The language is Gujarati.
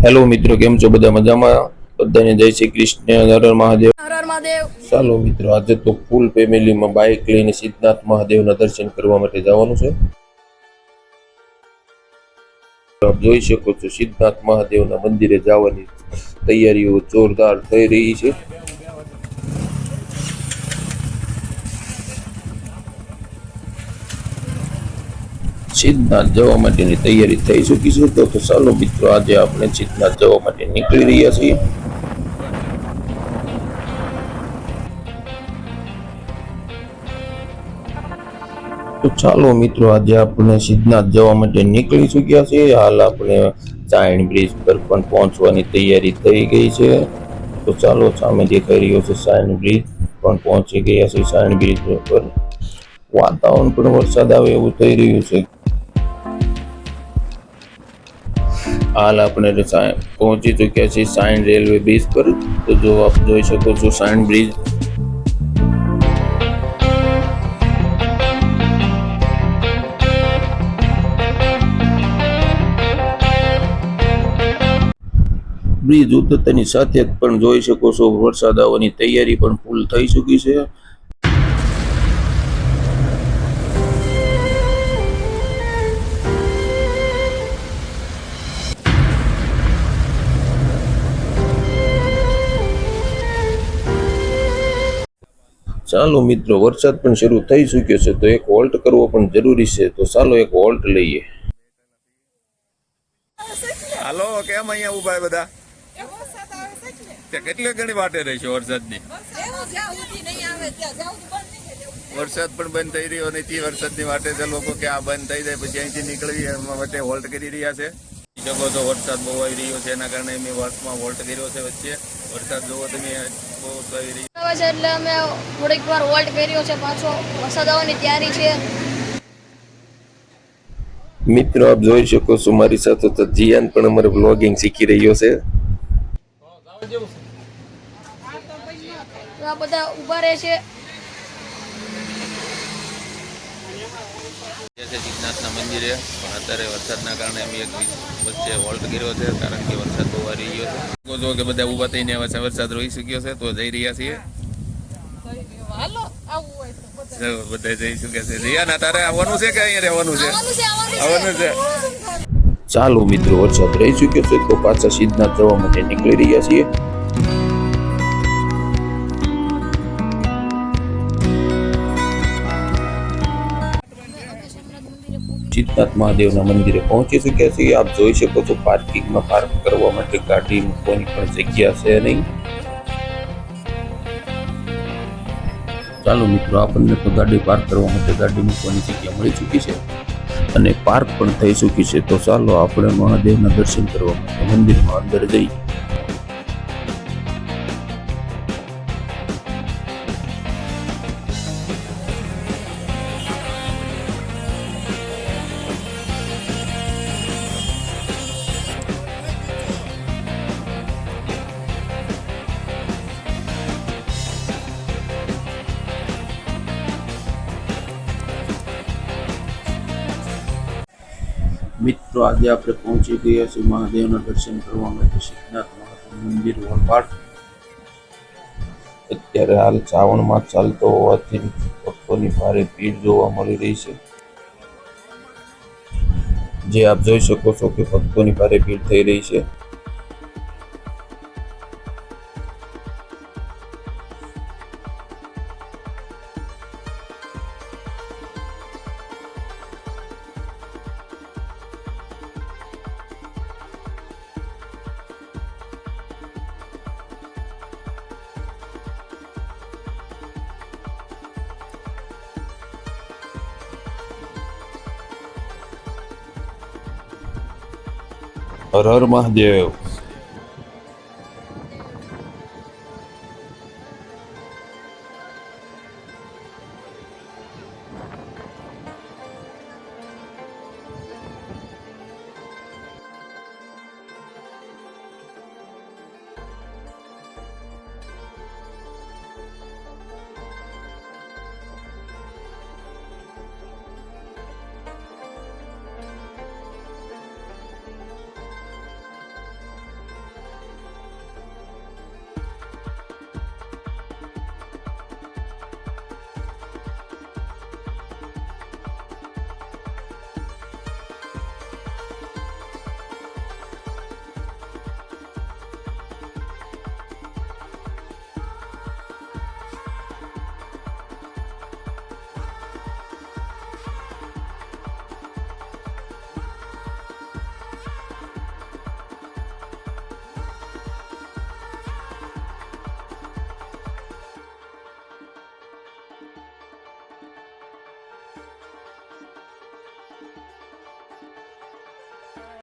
હેલો મિત્રો, કેમ છો? બધા મજામાં? બધાને જય શ્રી કૃષ્ણ, હર હર મહાદેવ. હર હર મહાદેવ. ચાલો મિત્રો, આજે તો ફૂલ ફેમિલીમાં બાઇક લઈને સિદ્ધનાથ મહાદેવના દર્શન કરવા માટે જવાનું છે. આપ જોઈ શકો છો, સિદ્ધનાથ મહાદેવના મંદિરે જવાની તૈયારીઓ જોરદાર થઈ રહી છે. સિદ્ધનાથ જવા માટેની તૈયારી થઈ ચૂકી છે. તો ચાલો મિત્રો, આજે આપણે સિદ્ધનાથ જવા માટે નીકળી રહ્યા છીએ. તો ચાલો મિત્રો, આજે આપણે સિદ્ધનાથ જવા માટે નીકળી ચૂક્યા છીએ. હાલ આપણે સાયણ બ્રિજ પર પણ પહોંચવાની તૈયારી થઈ ગઈ છે. તો ચાલો, સામે દેખાઈ રહ્યો છે સાયણ બ્રિજ, પણ પહોંચી ગયા છે સાયણ બ્રિજ પર. વાતાવરણ પણ વરસાદ આવે એવું થઈ રહ્યું છે. હાલ આપણે પહોંચી ચૂક્યા છીએ સાયણ રેલવે બ્રિજ પર. તો જો આપ જોઈ શકો છો સાયણ બ્રિજ. બ્રિજ ઉતરતાની સાથે જ પણ જોઈ શકો છો વરસાદ આવવાની તૈયારી પણ ફૂલ થઈ ચૂકી છે. ચાલો મિત્રો, વરસાદ પણ શરૂ થઈ ચૂક્યો છે, તો એક હોલ્ટ કરવો પણ જરૂરી છે. તો ચાલો એક હોલ્ટ લઈએ. હાલો, કેમ અહીંયા ઉભા બધા? કેટલી ઘણી વાટે રહી છે વરસાદની? વરસાદ પણ બંધ થઈ રહ્યો નથી. વરસાદની વાટે છે લોકો કે આ બંધ થઈ જાય પછી અહીંથી નીકળી એમાં વચ્ચે હોલ્ટ કરી રહ્યા છે. જગો તો વરસાદ બહુ આવી રહ્યો છે, એના કારણે મેં બસમાં હોલ્ટ કર્યો છે. વચ્ચે વરસાદ જોવો તમે બહુ આવી રહ્યો છે એટલે અમે થોડીક વાર હોલ્ટ કર્યો છે. પાછો વરસાદ આવવાની તૈયારી છે. મિત્રો, આપ જોઈ શકો છો મારી સાથે તો જીયાન પણ અમારે વ્લોગિંગ શીખી રહ્યો છે. આ બધા ઉભા રહે છે. સિદ્ધનાથના મંદિરે પણ અત્યારે વરસાદના કારણે અમે એક વચ્ચે હોલ્ટ કર્યો છે, કારણ કે વરસાદ બહુ આવી રહ્યો છે. જો કે બધા ઊભા થઈને વરસાદ રહી શક્યો છે, તો જઈ રહ્યા છીએ. બધા જઈ શક્યા છે. રિયાના તારે આવવાનું છે કે અહીંયા રહેવાનું છે? આવવાનું છે. ચાલો મિત્રો, વરસાદ રહી ચૂક્યો છે, તો પાછા સિદ્ધનાથ જવા માટે નીકળી રહ્યા છીએ. સિદ્ધનાથ મહાદેવના મંદિરે પહોંચી ચૂક્યા છીએ. આપ જોઈ શકો છો પાર્કિંગમાં પાર્ક કરવા માટે ગાડી મૂકવાની પણ જગ્યા છે નહીં. ચાલો મિત્રો, આપણને તો ગાડી પાર્ક કરવા માટે ગાડી મૂકવાની જગ્યા મળી ચૂકી છે અને પાર્ક પણ થઈ ચૂકી છે. તો ચાલો આપણે મહાદેવના દર્શન કરવા માટે મંદિરમાં અંદર જઈએ. મિત્રો, આજે આપણે પહોંચી ગયા છીએ મહાદેવના દર્શન કરવા માટે સિદ્ધનાથ મહાદેવ મંદિર વલપાડ. અત્યારે હાલ શ્રાવણમાં ચાલતો હોવાથી ભક્તોની ભારે ભીડ જોવા મળી રહી છે. જે આપ જોઈ શકો છો કે ભક્તોની ભારે ભીડ થઈ રહી છે. હર હર મહાદેવ.